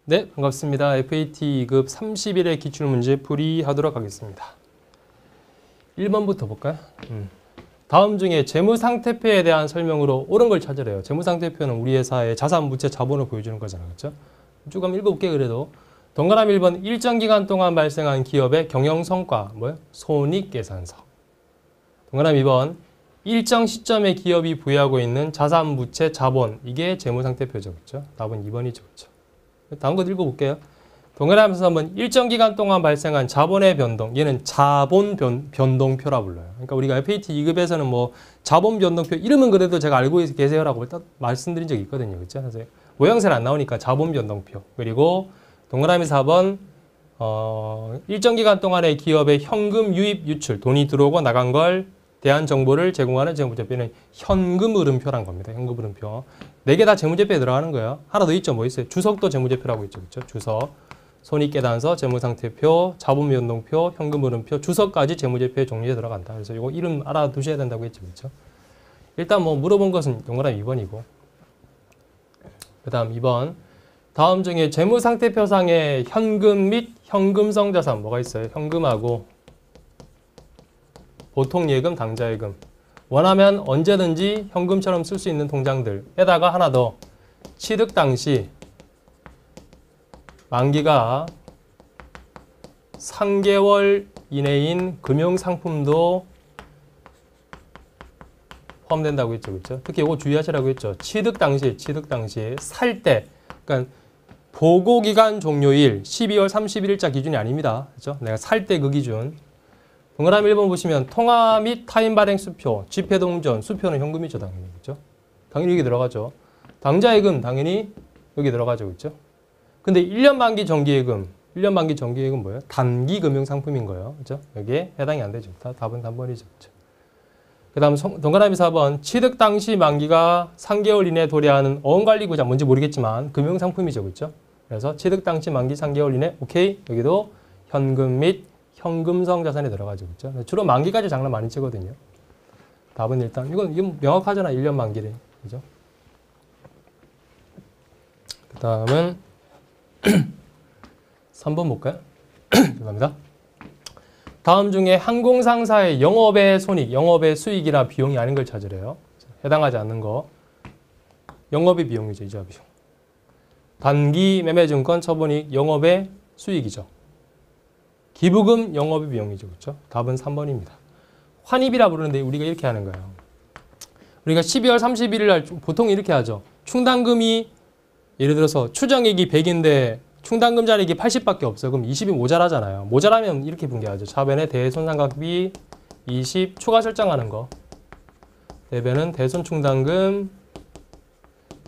네, 반갑습니다. FAT 2급 30일의 기출문제 풀이하도록 하겠습니다. 1번부터 볼까요? 다음 중에 재무상태표에 대한 설명으로 옳은 걸 찾으래요. 재무상태표는 우리 회사의 자산, 부채, 자본을 보여주는 거잖아요. 그렇죠? 쭉 한번 읽어볼게요. 그래도 동그라미 1번 일정 기간 동안 발생한 기업의 경영성과 손익계산서. 동그라미 2번 일정 시점에 기업이 부여하고 있는 자산, 부채, 자본. 이게 재무상태표죠. 그렇죠? 답은 2번이죠. 그렇죠? 다음 거 읽어볼게요. 동그라미에서 한번 일정 기간 동안 발생한 자본의 변동, 얘는 자본 변동표라 불러요. 그러니까 우리가 FAT 2급에서는 뭐 자본 변동표 이름은 그래도 제가 알고 계세요라고 일단 말씀드린 적이 있거든요. 그렇죠? 그래서 모양새는 안 나오니까 자본 변동표. 그리고 동그라미 4번 일정 기간 동안의 기업의 현금 유입 유출, 돈이 들어오고 나간 걸 대한 정보를 제공하는 재무제표는 현금 흐름표란 겁니다. 현금 흐름표. 4개 다 재무제표에 들어가는 거예요. 하나 더 있죠. 뭐 있어요? 주석도 재무제표라고 있죠. 그렇죠? 주석, 손익계산서, 재무상태표, 자본변동표, 현금 흐름표, 주석까지 재무제표의 종류에 들어간다. 그래서 이거 이름 알아두셔야 된다고 했죠. 그렇죠? 일단 뭐 물어본 것은 동그라미 2번이고. 그 다음 2번. 다음 중에 재무상태표상의 현금 및 현금성 자산 뭐가 있어요? 현금하고 보통예금, 당좌예금. 원하면 언제든지 현금처럼 쓸 수 있는 통장들에다가 하나 더 취득 당시 만기가 3개월 이내인 금융상품도 포함된다고 했죠. 그렇죠? 특히 이거 주의하시라고 했죠. 취득 당시 살 때, 그러니까 보고기간 종료일 12월 31일자 기준이 아닙니다. 그렇죠? 내가 살 때 그 기준. 동그라미 1번 보시면 통화 및 타임 발행 수표, 지폐동전, 수표는 현금이죠. 당연히. 그렇죠? 당연히 여기 들어가죠. 당좌예금 당연히 여기 들어가죠. 그렇죠? 근데 1년 만기 정기예금, 1년 만기 정기예금 뭐예요? 단기 금융상품인 거예요. 그렇죠? 여기에 해당이 안 되죠. 답은 3번이죠. 그렇죠? 그 다음 동그라미 4번 취득 당시 만기가 3개월 이내에 도래하는 어원관리구자 뭔지 모르겠지만 금융상품이죠. 그렇죠? 그래서 취득 당시 만기 3개월 이내 오케이. 여기도 현금 및 현금성 자산에 들어가죠. 그렇죠? 주로 만기까지 장난 많이 치거든요. 답은 일단 이건 명확하잖아. 1년 만기래. 그죠? 그 다음은 3번 볼까요? 죄송합니다. 다음 중에 항공상사의 영업의 손익, 영업의 수익이나 비용이 아닌 걸 찾으래요. 해당하지 않는 거. 영업의 비용이죠. 이자 비용. 단기 매매증권 처분이익 영업의 수익이죠. 기부금 영업의 비용이죠. 그렇죠? 답은 3번입니다. 환입이라 부르는데 우리가 이렇게 하는 거예요. 우리가 12월 31일 날 보통 이렇게 하죠. 충당금이 예를 들어서 추정액이 100인데 충당금 잔액이 80밖에 없어. 그럼 20이 모자라잖아요. 모자라면 이렇게 분개하죠. 차변에 대손상각비 20 추가 설정하는 거. 대변은 대손충당금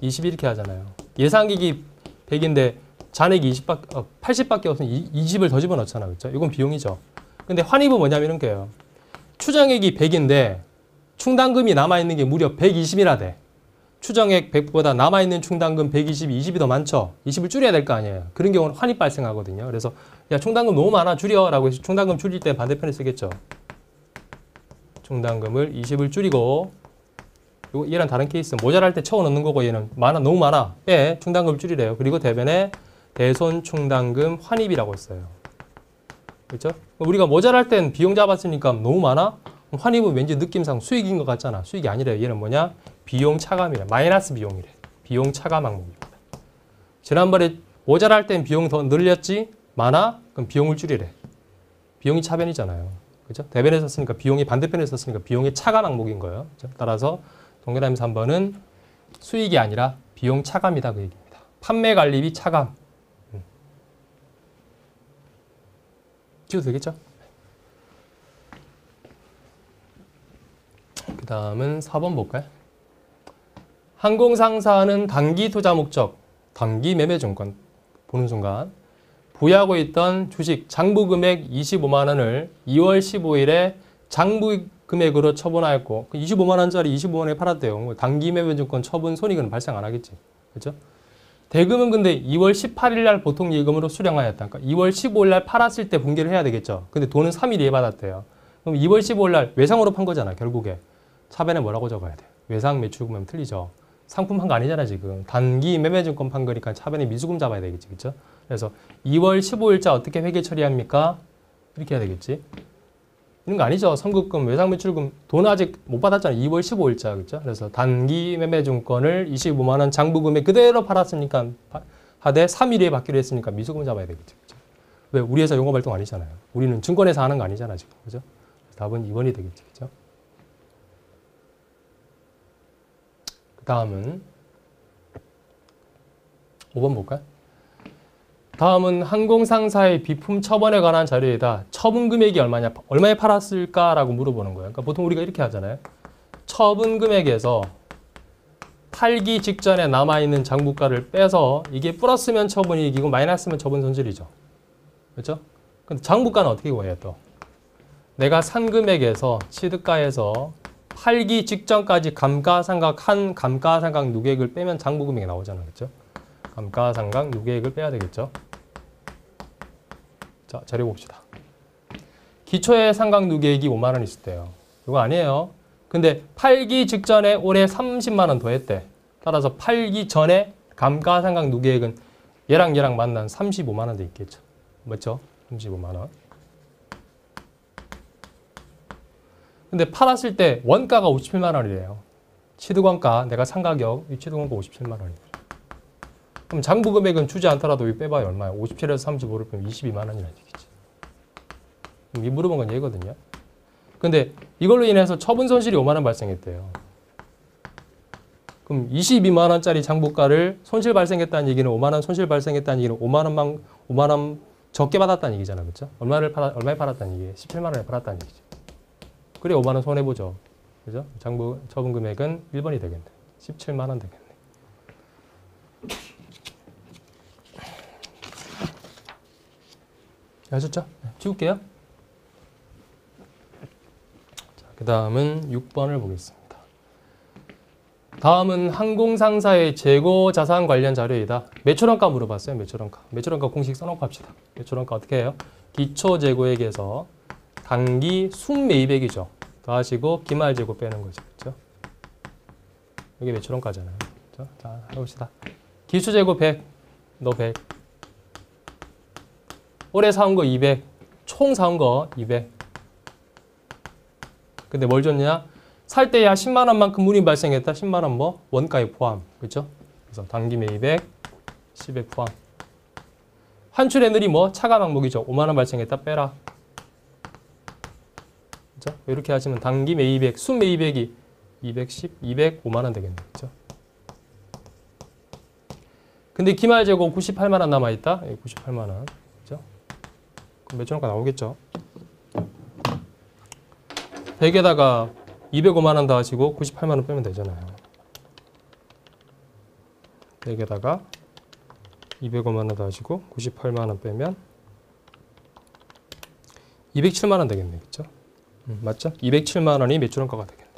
20 이렇게 하잖아요. 예상액이 100인데 잔액이 80밖에 없으면 20을 더 집어넣잖아. 그렇죠? 이건 비용이죠. 근데 환입은 뭐냐면 이런 거예요. 추정액이 100인데 충당금이 남아있는 게 무려 120이나 돼. 추정액 100보다 남아있는 충당금 120, 20이 더 많죠. 20을 줄여야 될 거 아니에요. 그런 경우는 환입 발생하거든요. 그래서 야 충당금 너무 많아 줄여 라고 해서 충당금 줄일 때 반대편에 쓰겠죠. 충당금을 20을 줄이고 얘랑 다른 케이스 모자랄 때 채워넣는 거고 얘는 너무 많아. 빼 충당금을 줄이래요. 그리고 대변에 대손충당금 환입이라고 했어요. 그렇죠? 우리가 모자랄 땐 비용 잡았으니까 너무 많아? 환입은 왠지 느낌상 수익인 것 같잖아. 수익이 아니래요. 얘는 뭐냐? 비용 차감이래. 마이너스 비용이래. 비용 차감 항목입니다. 지난번에 모자랄 땐 비용 더 늘렸지? 많아? 그럼 비용을 줄이래. 비용이 차변이잖아요. 그렇죠? 대변에 썼으니까 비용이 반대편에 썼으니까 비용의 차감 항목인 거예요. 그렇죠? 따라서 동그라미 3번은 수익이 아니라 비용 차감이다. 그 얘기입니다. 판매 관리비 차감. 지워도 되겠죠? 그 다음은 4번 볼까요? 항공상사는 단기 투자 목적, 단기 매매증권 보는 순간 보유하고 있던 주식 장부금액 25만 원을 2월 15일에 장부금액으로 처분하였고 25만 원짜리 25만 원에 팔았대요. 단기 매매증권 처분 손익은 발생 안 하겠지. 그렇죠? 대금은 근데 2월 18일 날 보통 예금으로 수령하였다. 그러니까 2월 15일 날 팔았을 때 분개를 해야 되겠죠. 근데 돈은 3일 이에 받았대요. 그럼 2월 15일 날 외상으로 판 거잖아. 결국에. 차변에 뭐라고 적어야 돼? 외상 매출금은 틀리죠. 상품 판 거 아니잖아 지금. 단기 매매증권 판 거니까 차변에 미수금 잡아야 되겠지. 그렇죠? 그래서 2월 15일자 어떻게 회계 처리합니까? 이렇게 해야 되겠지. 이런 거 아니죠. 선급금, 외상매출금 돈 아직 못 받았잖아요. 2월 15일자. 그렇죠? 그래서 단기 매매증권을 25만 원 장부금에 그대로 팔았으니까 하되 3일에 받기로 했으니까 미수금 잡아야 되겠죠. 그렇죠? 왜? 우리 회사 영업활동 아니잖아요. 우리는 증권회사 하는 거 아니잖아 지금. 그죠? 답은 2번이 되겠지. 그죠? 그 다음은 5번 볼까요? 다음은 항공상사의 비품 처분에 관한 자료이다. 처분 금액이 얼마냐? 얼마에 팔았을까라고 물어보는 거예요. 그러니까 보통 우리가 이렇게 하잖아요. 처분 금액에서 팔기 직전에 남아있는 장부가를 빼서 이게 플러스면 처분이익이고 마이너스면 처분 손실이죠. 그렇죠? 근데 장부가는 어떻게 구해요 또? 내가 산 금액에서 취득가에서 팔기 직전까지 감가상각 한 감가상각 누계액을 빼면 장부금액이 나오잖아요. 그렇죠? 감가상각 누계액을 빼야 되겠죠. 자, 자료 봅시다. 기초의 상각 누계액이 5만 원 있을 때요. 이거 아니에요. 근데 팔기 직전에 올해 30만 원 더 했대. 따라서 팔기 전에 감가상각 누계액은 얘랑 만난 35만 원 돼 있겠죠. 맞죠? 35만 원. 근데 팔았을 때 원가가 57만 원이래요. 취득원가, 내가 산 가격, 이 취득원가 57만 원이에요. 그럼 장부 금액은 주지 않더라도 이 빼봐야 얼마예요? 57에서 35를 빼면 22만 원이라는 얘기지. 이 물어본 건 얘거든요. 근데 이걸로 인해서 처분 손실이 5만 원 발생했대요. 그럼 22만 원짜리 장부가를 손실 발생했다는 얘기는 5만 원 손실 발생했다는 얘기는 5만 원 적게 받았다는 얘기잖아요. 그렇죠? 얼마에 팔았다는 얘기예요? 17만 원에 팔았다는 얘기죠. 그래 5만 원 손해 보죠. 그죠? 장부 처분 금액은 1번이 되겠네. 17만 원 되겠네. 아셨죠? 지울게요. 그 다음은 6번을 보겠습니다. 다음은 항공상사의 재고 자산 관련 자료이다. 매출원가 물어봤어요. 매출원가. 매출원가 공식 써놓고 합시다. 매출원가 어떻게 해요? 기초 재고액에서 단기 순매입액이죠. 더하시고 기말 재고 빼는 거죠. 그렇죠? 이게 매출원가잖아요. 그렇죠? 자, 해봅시다. 기초 재고 100, 너 100. 올해 사온 거 200, 총 사온 거 200. 근데 뭘 줬냐? 살 때야 10만 원만큼 물이 발생했다. 10만 원 뭐? 원가에 포함. 그렇죠? 그래서 단기 매입액, 시백 포함. 환출의 늘이 뭐? 차감 항목이죠. 5만 원 발생했다. 빼라. 그렇죠? 이렇게 하시면 단기 매입액, 순 매입액이 210, 205만 원 되겠네. 그렇죠? 근데 기말 재고 98만 원 남아 있다. 98만 원. 그렇죠? 그럼 매출원가 나오겠죠? 100에다가 205만 원 더하시고 98만 원 빼면 되잖아요. 100에다가 205만 원 더하시고 98만 원 빼면 207만 원 되겠네. 그렇죠? 맞죠? 207만 원이 매출원가가 되겠네.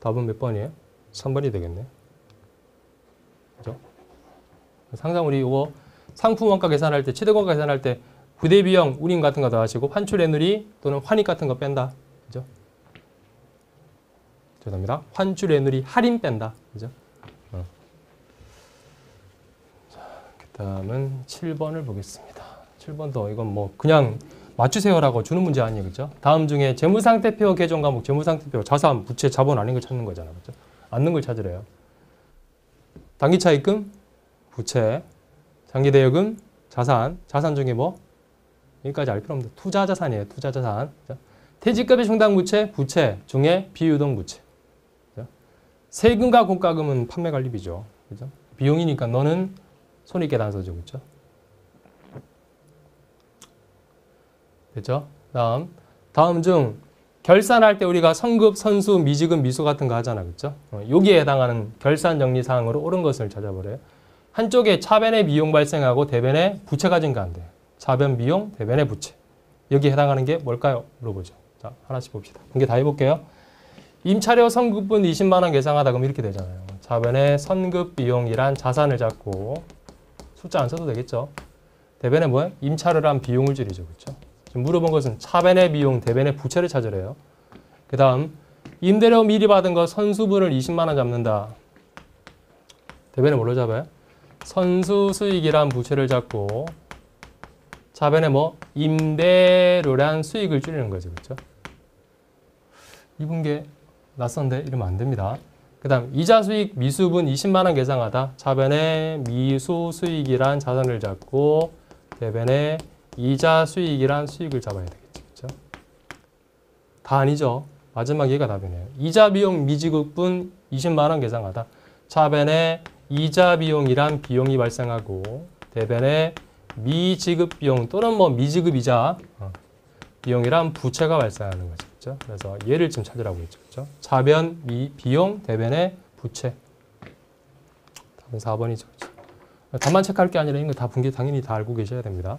답은 몇 번이에요? 3번이 되겠네. 그죠? 항상 우리 이거 상품원가 계산할 때, 취득원가 계산할 때 부대비용, 운임 같은 거 더하시고 환출애누리 또는 환입 같은 거 뺀다. 그죠? 죄송합니다. 환출애누리 할인 뺀다. 그죠? 자, 그 다음은 7번을 보겠습니다. 7번도 이건 뭐 그냥 맞추세요라고 주는 문제 아니에요. 그죠? 다음 중에 재무상태표 개정 과목, 재무상태표, 자산, 부채, 자본 아닌 걸 찾는 거잖아. 그죠? 않는 걸 찾으래요. 단기차입금, 부채, 장기대여금, 자산, 자산 중에 뭐? 여기까지 알 필요 없는데 투자자산이에요. 투자자산. 그죠? 퇴직급여 충당 부채, 부채 중에 비유동 부채. 그죠? 세금과 공과금은 판매관리비죠. 그죠? 비용이니까 너는 손익계산서죠. 그죠? 됐죠? 다음 중 결산할 때 우리가 선급, 선수, 미지급, 미수 같은 거 하잖아. 그죠? 여기에 해당하는 결산 정리 사항으로 옳은 것을 찾아보래요. 한쪽에 차변의 비용 발생하고 대변의 부채가 증가한대. 차변 비용, 대변의 부채. 여기에 해당하는 게 뭘까요? 물어보죠. 자, 하나씩 봅시다. 공개 다 해볼게요. 임차료 선급분 20만 원 계상하다 그러면 이렇게 되잖아요. 차변의 선급 비용이란 자산을 잡고 숫자 안 써도 되겠죠. 대변의 뭐예요? 임차료란 비용을 줄이죠. 그렇죠? 지금 물어본 것은 차변의 비용, 대변의 부채를 찾으래요. 그 다음 임대료 미리 받은 거 선수분을 20만 원 잡는다. 대변에 뭘로 잡아요? 선수 수익이란 부채를 잡고 차변에 뭐 임대료란 수익을 줄이는 거죠. 그렇죠? 이분계 낯선데 이러면 안 됩니다. 그 다음 이자 수익 미수분 20만 원 계상하다. 차변에 미수 수익이란 자산을 잡고 대변에 이자 수익이란 수익을 잡아야 되겠죠. 그렇죠? 다 아니죠. 마지막 얘가 답이네요. 이자 비용 미지급분 20만 원 계상하다. 차변에 이자 비용이란 비용이 발생하고 대변에 미지급 비용 또는 뭐 미지급 이자 비용이란 부채가 발생하는 거죠. 그렇죠? 그래서 얘를 지금 찾으라고 했죠. 그렇죠? 차변 비용 대변에 부채. 답은 4번이죠. 그렇죠? 답만 체크할 게 아니라 이거 다 분계 당연히 다 알고 계셔야 됩니다.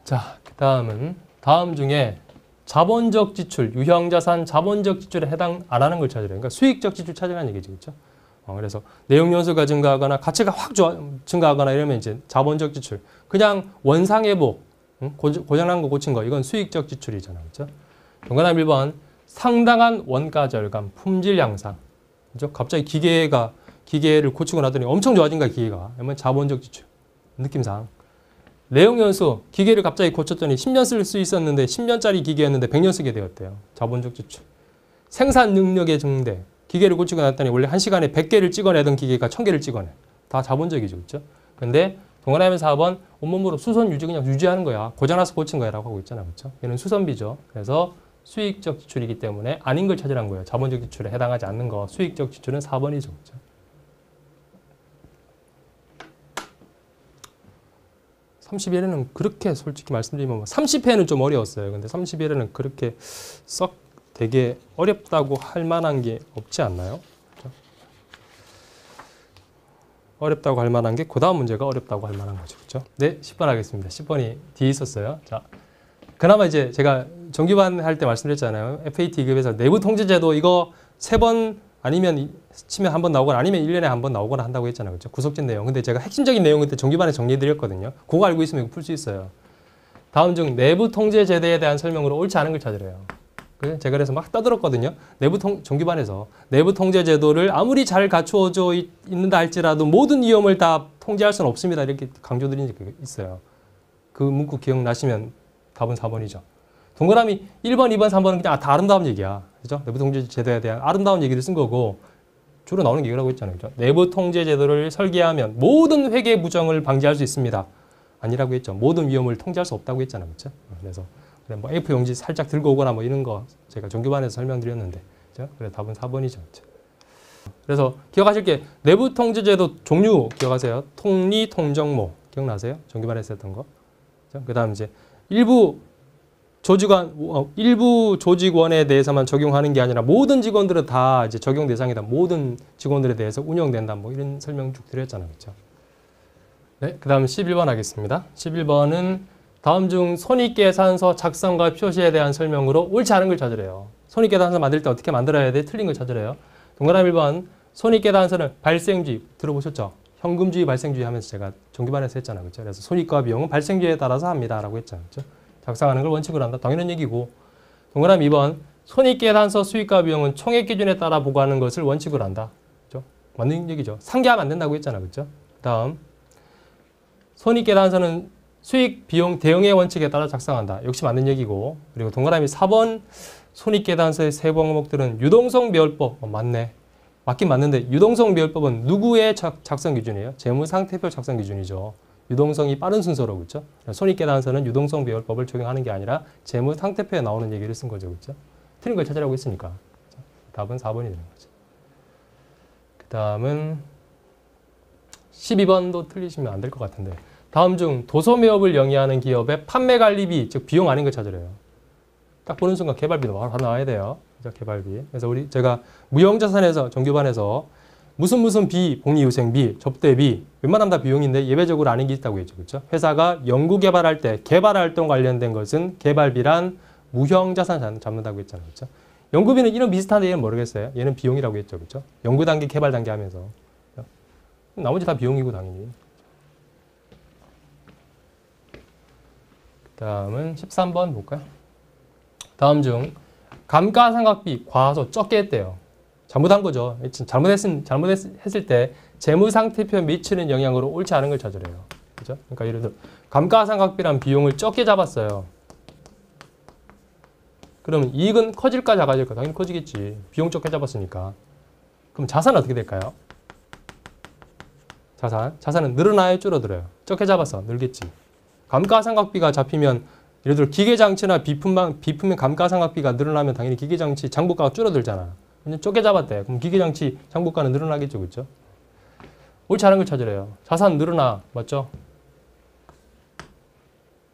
자, 그 다음은 다음 중에 자본적 지출, 유형자산 자본적 지출에 해당 안 하는 걸 찾으래요. 그러니까 수익적 지출 찾으라는 얘기죠. 그렇죠? 그래서 내용 연수가 증가하거나 가치가 확 증가하거나 이러면 이제 자본적 지출. 그냥 원상회복, 고장난 거 고친 거 이건 수익적 지출이잖아요. 그렇죠? 동그라미 1번 상당한 원가 절감, 품질 향상. 그렇죠? 갑자기 기계를 고치고 나더니 엄청 좋아진 거야, 기계가. 그러면 자본적 지출. 느낌상. 내용 연수, 기계를 갑자기 고쳤더니 10년 쓸 수 있었는데 10년짜리 기계였는데 100년 쓰게 되었대요. 자본적 지출. 생산 능력의 증대. 기계를 고치고 났더니 원래 1시간에 100개를 찍어내던 기계가 1000개를 찍어내. 다 자본적이죠. 그렇죠? 근데 동그라미 4번 온몸으로 수선 유지 그냥 유지하는 거야. 고장나서 고친 거야 라고 하고 있잖아. 그렇죠? 얘는 수선비죠. 그래서 수익적 지출이기 때문에 아닌 걸 찾으라는 거예요. 자본적 지출에 해당하지 않는 거. 수익적 지출은 4번이죠. 그렇죠? 31회는 그렇게 솔직히 말씀드리면 30회는 좀 어려웠어요. 근데 31회는 그렇게 썩 되게 어렵다고 할 만한 게 없지 않나요? 그렇죠? 어렵다고 할 만한 게 그 다음 문제가 어렵다고 할 만한 거죠. 그렇죠? 네, 10번 하겠습니다. 10번이 뒤에 있었어요. 자, 그나마 이제 제가 정규반 할 때 말씀드렸잖아요. FAT 2급에서 내부 통제제도 이거 3번 아니면 치면 한 번 나오거나 아니면 1년에 한 번 나오거나 한다고 했잖아요. 그렇죠? 구석진 내용. 근데 제가 핵심적인 내용 그때 정규반에 정리해드렸거든요. 그거 알고 있으면 이거 풀 수 있어요. 다음 중 내부 통제 제도에 대한 설명으로 옳지 않은 걸 찾으래요. 제가 그래서 막 떠들었거든요. 정규반에서 내부 통제 제도를 아무리 잘 갖추어져 있는다 할지라도 모든 위험을 다 통제할 수는 없습니다. 이렇게 강조드린 적이 있어요. 그 문구 기억나시면 답은 4번이죠. 동그라미 1번, 2번, 3번은 그냥 다 아름다운 얘기야. 그죠? 내부 통제 제도에 대한 아름다운 얘기를 쓴 거고 주로 나오는 얘기라고 했잖아요. 그죠? 내부 통제 제도를 설계하면 모든 회계 부정을 방지할 수 있습니다. 아니라고 했죠. 모든 위험을 통제할 수 없다고 했잖아요. 그렇죠? 그래서 뭐 A4 용지 살짝 들고 오거나 뭐 이런 거 제가 정규반에서 설명드렸는데. 그죠? 그래서 답은 4번이죠. 그렇죠? 그래서 기억하실 게 내부 통제 제도 종류 기억하세요. 통리, 통정모. 기억나세요? 정규반에서 했던 거. 그렇죠? 그다음 이제 일부 조직원에 대해서만 적용하는 게 아니라 모든 직원들은 다 이제 적용 대상이다. 모든 직원들에 대해서 운영된다. 뭐 이런 설명 쭉 드렸잖아요. 그렇죠? 네, 그다음 11번 하겠습니다. 11번은 다음 중 손익계산서 작성과 표시에 대한 설명으로 옳지 않은 걸 찾으래요. 손익계산서 만들 때 어떻게 만들어야 돼? 틀린 걸 찾으래요. 동그라미 1번 손익계산서는 발생주의 들어보셨죠? 현금주의, 발생주의 하면서 제가 정규반에서 했잖아요. 그렇죠? 그래서 손익과 비용은 발생주의에 따라서 합니다. 라고 했잖아요. 그렇죠? 작성하는 걸 원칙으로 한다. 당연한 얘기고. 동그라미 2번 손익계산서 수익과 비용은 총액 기준에 따라 보고하는 것을 원칙으로 한다. 그렇죠? 맞는 얘기죠. 상기하면 안 된다고 했잖아. 그렇죠? 다음 손익계산서는 수익, 비용, 대응의 원칙에 따라 작성한다. 역시 맞는 얘기고. 그리고 동그라미 4번 손익계산서의 세項目들은 유동성 매월법. 맞네. 맞긴 맞는데 유동성 매월법은 누구의 작성 기준이에요? 재무상태표 작성 기준이죠. 유동성이 빠른 순서로. 그렇죠? 손익계산서는 유동성 매월법을 적용하는 게 아니라 재무상태표에 나오는 얘기를 쓴 거죠. 그렇죠? 틀린 걸 찾으라고 했으니까. 그렇죠? 답은 4번이 되는 거죠. 그 다음은 12번도 틀리시면 안 될 것 같은데 다음 중 도소매업을 영위하는 기업의 판매관리비, 즉 비용 아닌 걸 찾으래요. 딱 보는 순간 개발비도 바로 나와야 돼요. 그렇죠? 개발비. 그래서 제가 무형자산에서 정규반에서 무슨 비, 복리후생비, 접대비 웬만하면 다 비용인데 예외적으로 아닌 게 있다고 했죠. 그렇죠? 회사가 연구개발할 때 개발활동 관련된 것은 개발비란 무형자산 잡는다고 했잖아요. 그렇죠? 연구비는 이런 비슷한데 얘는 모르겠어요. 얘는 비용이라고 했죠. 그렇죠? 연구단계, 개발단계 하면서. 나머지 다 비용이고 당연히. 다음은 13번 볼까요? 다음 중 감가상각비 과소 적게 했대요. 잘못한 거죠. 잘못했을 때 재무상태표에 미치는 영향으로 옳지 않은 걸 찾으래요. 그죠? 그러니까 예를 들어 감가상각비란 비용을 적게 잡았어요. 그러면 이익은 커질까 작아질까? 당연히 커지겠지. 비용 적게 잡았으니까. 그럼 자산은 어떻게 될까요? 자산은 늘어나요, 줄어들어요? 적게 잡았어, 늘겠지. 감가상각비가 잡히면 예를 들어 기계장치나 비품의 감가상각비가 늘어나면 당연히 기계장치 장부가가 줄어들잖아. 그냥 적게 잡았대. 그럼 기계장치 장부가는 늘어나겠죠, 그렇죠? 옳지 않은 걸 찾으래요. 자산 늘어나, 맞죠?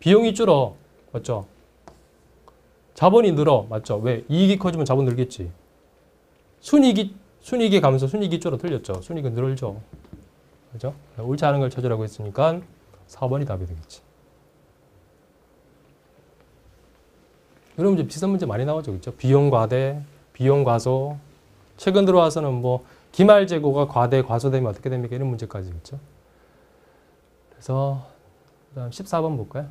비용이 줄어, 맞죠? 자본이 늘어, 맞죠? 왜? 이익이 커지면 자본 늘겠지. 순이익이 가면서 순이익이 줄어, 틀렸죠? 순이익은 늘죠. 그죠? 옳지 않은 걸 찾으라고 했으니까 4번이 답이 되겠지. 여러분 이제 비슷한 문제 많이 나오죠, 그렇죠? 비용 과대, 비용 과소. 최근 들어와서는 뭐 기말 재고가 과대, 과소되면 어떻게 됩니까? 이런 문제까지, 그렇죠? 그래서 그다음 14번 볼까요?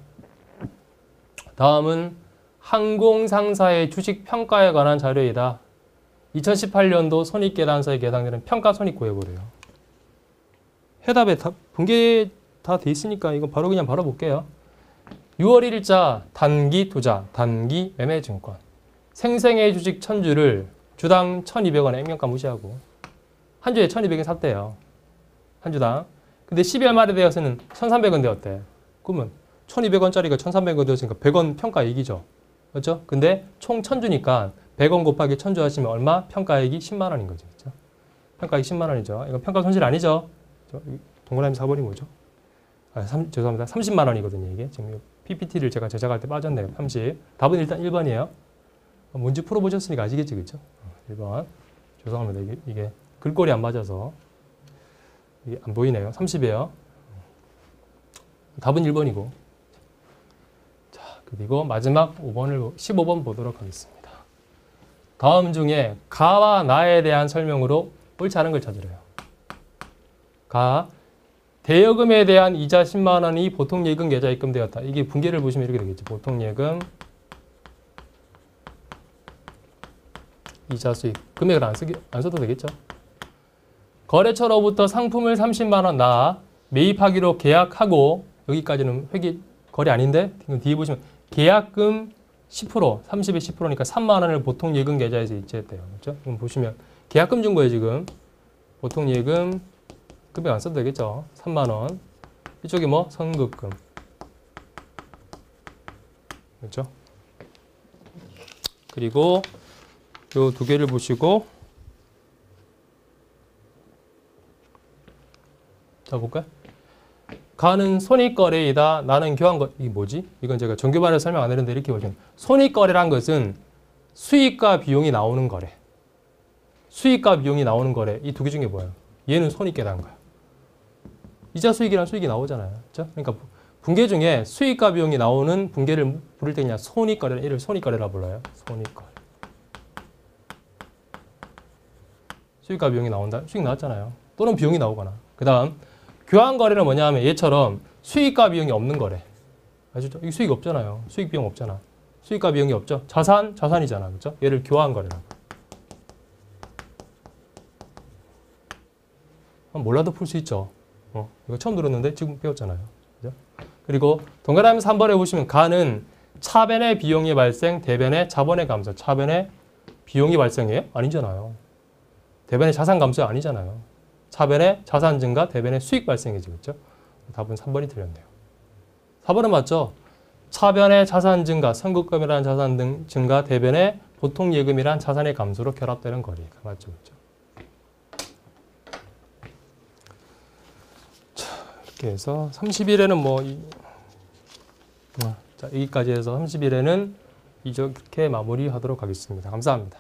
다음은 항공상사의 주식 평가에 관한 자료이다. 2018년도 손익계산서에 해당되는 평가 손익 구해보래요. 해답에 분계 다 돼 있으니까 이거 바로 그냥 바로 볼게요. 6월 1일자 단기 투자, 단기 매매 증권. 생생의 주식 1000주를 주당 1200원에 액면가 무시하고 한 주에 1200원 샀대요. 한 주당. 근데 12월 말에 되어서는 1300원 되었대. 그러면 1200원짜리가 1300원 되었으니까 100원 평가이익이죠. 그렇죠? 근데 총 1000주니까 100원 곱하기 1000주 하시면 얼마? 평가이익이 10만 원인 거죠. 그렇죠? 평가이익 10만 원이죠. 이건 평가 손실 아니죠? 동그라미 4번이 뭐죠? 죄송합니다. 30만 원이거든요. 이게 지금 PPT를 제가 제작할 때 빠졌네요. 30. 답은 일단 1번이에요. 문제 풀어보셨으니까 아시겠지, 그렇죠? 1번. 죄송합니다. 이게 글꼴이 안 맞아서 이게 안 보이네요. 30이에요. 답은 1번이고. 자, 그리고 마지막 15번 보도록 하겠습니다. 다음 중에 가와 나에 대한 설명으로 옳지 않은 걸 찾으래요. 가. 대여금에 대한 이자 10만 원이 보통 예금 계좌에 입금되었다. 이게 분계를 보시면 이렇게 되겠죠. 보통 예금, 이자 수익. 금액을 안 써도 되겠죠. 거래처로부터 상품을 30만 원 나 매입하기로 계약하고 여기까지는 거래 아닌데 뒤에 보시면 계약금 10%, 30에 10%니까 3만 원을 보통 예금 계좌에서 이체했대요. 그렇죠? 그럼 보시면 계약금 준 거예요, 지금. 보통 예금 금액 안 써도 되겠죠. 3만 원. 이쪽이 뭐? 선급금. 그렇죠? 그리고 요 두 개를 보시고 자 볼까요? 가는 손익거래이다. 나는 교환거래. 이게 뭐지? 이건 제가 정규반에서 설명 안 했는데 이렇게 보시면 손익거래란 것은 수익과 비용이 나오는 거래. 수익과 비용이 나오는 거래. 이 두 개 중에 뭐예요? 얘는 손익계란 거야. 이자 수익이란 수익이 나오잖아요. 그렇죠? 그러니까 분계 중에 수익과 비용이 나오는 분계를 부를 때 그냥 손익거래, 이를 손익거래라 불러요. 손익거래. 수익과 비용이 나온다. 수익 나왔잖아요. 또는 비용이 나오거나. 그 다음 교환거래는 뭐냐 하면 얘처럼 수익과 비용이 없는 거래. 아시죠? 이 수익 없잖아요. 수익 비용 없잖아. 수익과 비용이 없죠. 자산이잖아. 그렇죠? 얘를 교환거래라고. 몰라도 풀 수 있죠. 이거 처음 들었는데 지금 배웠잖아요. 그죠? 그리고 동그라미 3번에 보시면 가는 차변의 비용이 발생, 대변의 자본의 감소. 차변의 비용이 발생해요? 아니잖아요. 대변의 자산 감소 아니잖아요. 차변의 자산 증가, 대변의 수익 발생이죠. 그렇죠? 답은 3번이 틀렸네요. 4번은 맞죠? 차변의 자산 증가, 선급금이라는 자산 등 증가, 대변의 보통 예금이란 자산의 감소로 결합되는 거리가 맞죠. 그렇죠? 이렇게 해서 30일에는 자, 여기까지 해서 30일에는 이렇게 마무리하도록 하겠습니다. 감사합니다.